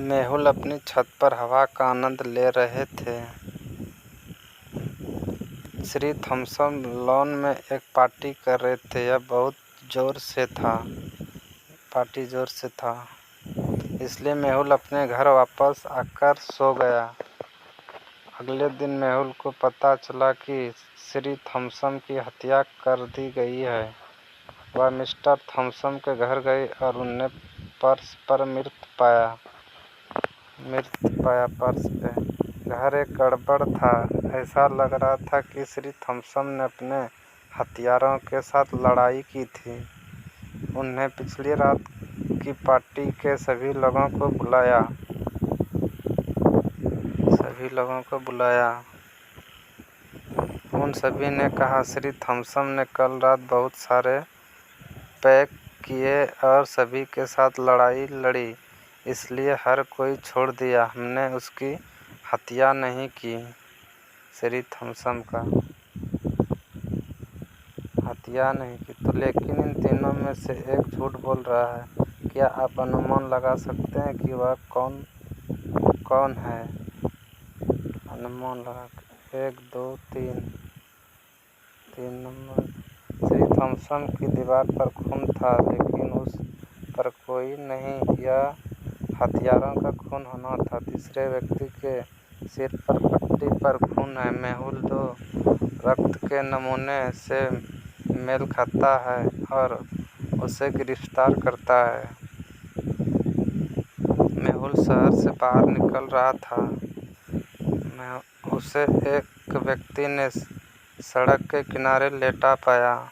मेहुल अपनी छत पर हवा का आनंद ले रहे थे। श्री थॉम्सन लॉन में एक पार्टी कर रहे थे। यह बहुत पार्टी जोर से था, इसलिए मेहुल अपने घर वापस आकर सो गया। अगले दिन मेहुल को पता चला कि श्री थॉम्सन की हत्या कर दी गई है। वह मिस्टर थॉम्सन के घर गई और उन्हें पर्स पर मृत पाया पर्स पे। घर एक गड़बड़ था। ऐसा लग रहा था कि श्री थॉम्सन ने अपने हथियारों के साथ लड़ाई की थी। उन्हें पिछली रात की पार्टी के सभी लोगों को बुलाया। उन सभी ने कहा, श्री थॉम्सन ने कल रात बहुत सारे पैक किए और सभी के साथ लड़ाई लड़ी, इसलिए हर कोई छोड़ दिया। हमने उसकी हत्या नहीं की। श्री थॉम्सन का हत्या नहीं की तो लेकिन इन तीनों में से एक झूठ बोल रहा है। क्या आप अनुमान लगा सकते हैं कि वह कौन है? अनुमान लगा 1 2 3 नंबर। श्री थॉम्सन की दीवार पर खून था, लेकिन उस पर कोई नहीं। यह हथियारों का खून होना था। तीसरे व्यक्ति के सिर पर पट्टी पर खून है। मेहुल 2 रक्त के नमूने से मेल खाता है और उसे गिरफ्तार करता है। मेहुल शहर से बाहर निकल रहा था। उसे एक व्यक्ति ने सड़क के किनारे लेटा पाया।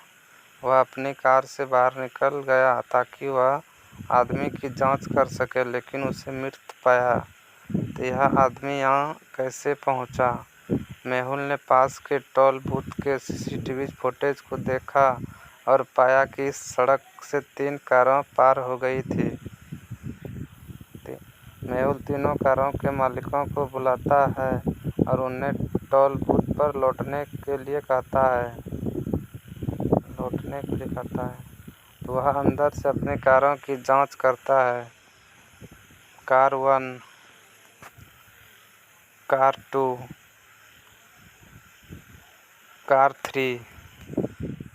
वह अपनी कार से बाहर निकल गया ताकि वह आदमी की जांच कर सके, लेकिन उसे मृत पाया। तो यह आदमी यहाँ कैसे पहुँचा? मेहुल ने पास के टोल बूथ के सीसीटीवी फुटेज को देखा और पाया कि इस सड़क से 3 कारें पार हो गई थी। मेहुल तीनों कारों के मालिकों को बुलाता है और उन्हें टोल बूथ पर लौटने के लिए कहता है। तो वह अंदर से अपनी कारों की जांच करता है। कार 1, कार 2, कार 3,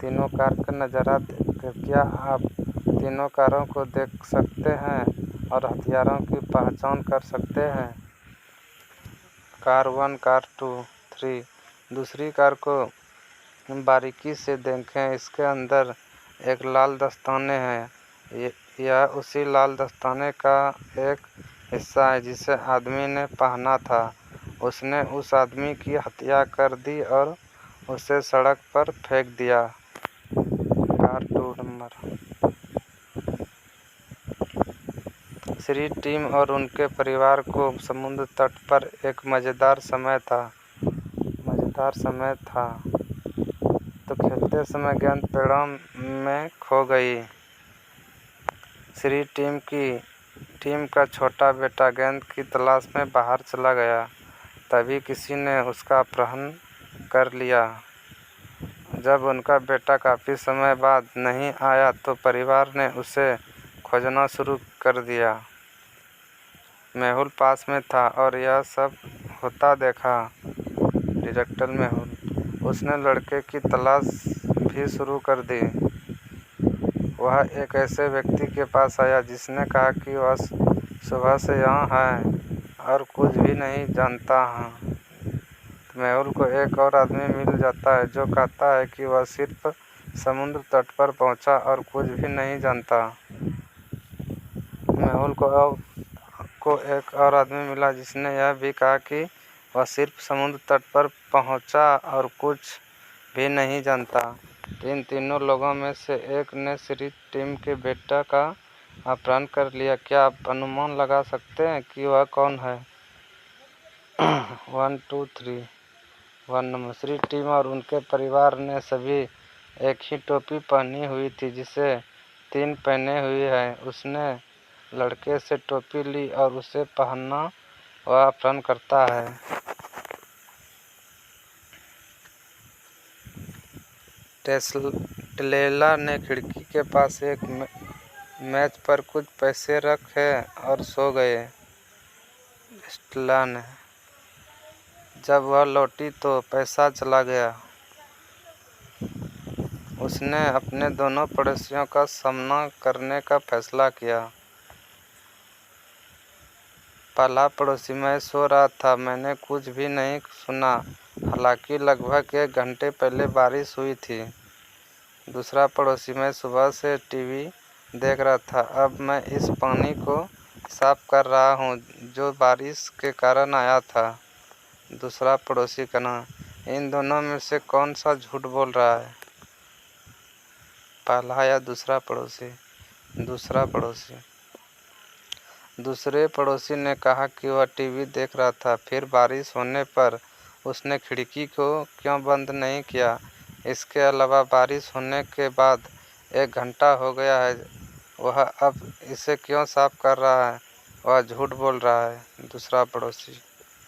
तीनों कार का नज़ारा देखकर क्या आप तीनों कारों को देख सकते हैं और हथियारों की पहचान कर सकते हैं? Car 1, car 2, 3। दूसरी कार को बारीकी से देखें। इसके अंदर एक लाल दस्ताने हैं। यह उसी लाल दस्ताने का एक हिस्सा है जिसे आदमी ने पहना था। उसने उस आदमी की हत्या कर दी और उसे सड़क पर फेंक दिया। Car 2 number. श्री टिम और उनके परिवार को समुद्र तट पर एक मज़ेदार समय था। तो खेलते समय गेंद पेड़ों में खो गई। श्री टिम का छोटा बेटा गेंद की तलाश में बाहर चला गया। तभी किसी ने उसका अपहरण कर लिया। जब उनका बेटा काफ़ी समय बाद नहीं आया तो परिवार ने उसे खोजना शुरू कर दिया। मेहुल पास में था और यह सब होता देखा। डायरेक्टर मेहुल। उसने लड़के की तलाश भी शुरू कर दी। वह एक ऐसे व्यक्ति के पास आया जिसने कहा कि वह सुबह से यहाँ है और कुछ भी नहीं जानता है। मेहुल को एक और आदमी मिल जाता है जो कहता है कि वह सिर्फ समुद्र तट पर पहुंचा और कुछ भी नहीं जानता। मेहुल को एक और आदमी मिला जिसने यह भी कहा कि वह सिर्फ समुद्र तट पर पहुंचा और कुछ भी नहीं जानता। इन तीनों लोगों में से एक ने श्री टिम के बेटा का अपहरण कर लिया। क्या आप अनुमान लगा सकते हैं कि वह कौन है? 1 2 3 1 नंबर। श्री टिम और उनके परिवार ने सभी एक ही टोपी पहनी हुई थी जिसे 3 पहने हुए हैं। उसने लड़के से टोपी ली और उसे पहनना वह अपहरण करता है। टेस्ला ने खिड़की के पास एक मेज पर कुछ पैसे रखे और सो गए। स्टेला ने। जब वह लौटी तो पैसा चला गया। उसने अपने दोनों पड़ोसियों का सामना करने का फैसला किया। पहला पड़ोसी: मैं सो रहा था, मैंने कुछ भी नहीं सुना, हालांकि लगभग 1 घंटे पहले बारिश हुई थी। दूसरा पड़ोसी: मैं सुबह से टीवी देख रहा था, अब मैं इस पानी को साफ कर रहा हूँ जो बारिश के कारण आया था। दूसरा पड़ोसी कहना: इन दोनों में से कौन सा झूठ बोल रहा है, पहला या दूसरा पड़ोसी? दूसरा पड़ोसी। दूसरे पड़ोसी ने कहा कि वह टीवी देख रहा था, फिर बारिश होने पर उसने खिड़की को क्यों बंद नहीं किया? इसके अलावा बारिश होने के बाद 1 घंटा हो गया है, वह अब इसे क्यों साफ कर रहा है? वह झूठ बोल रहा है। दूसरा पड़ोसी।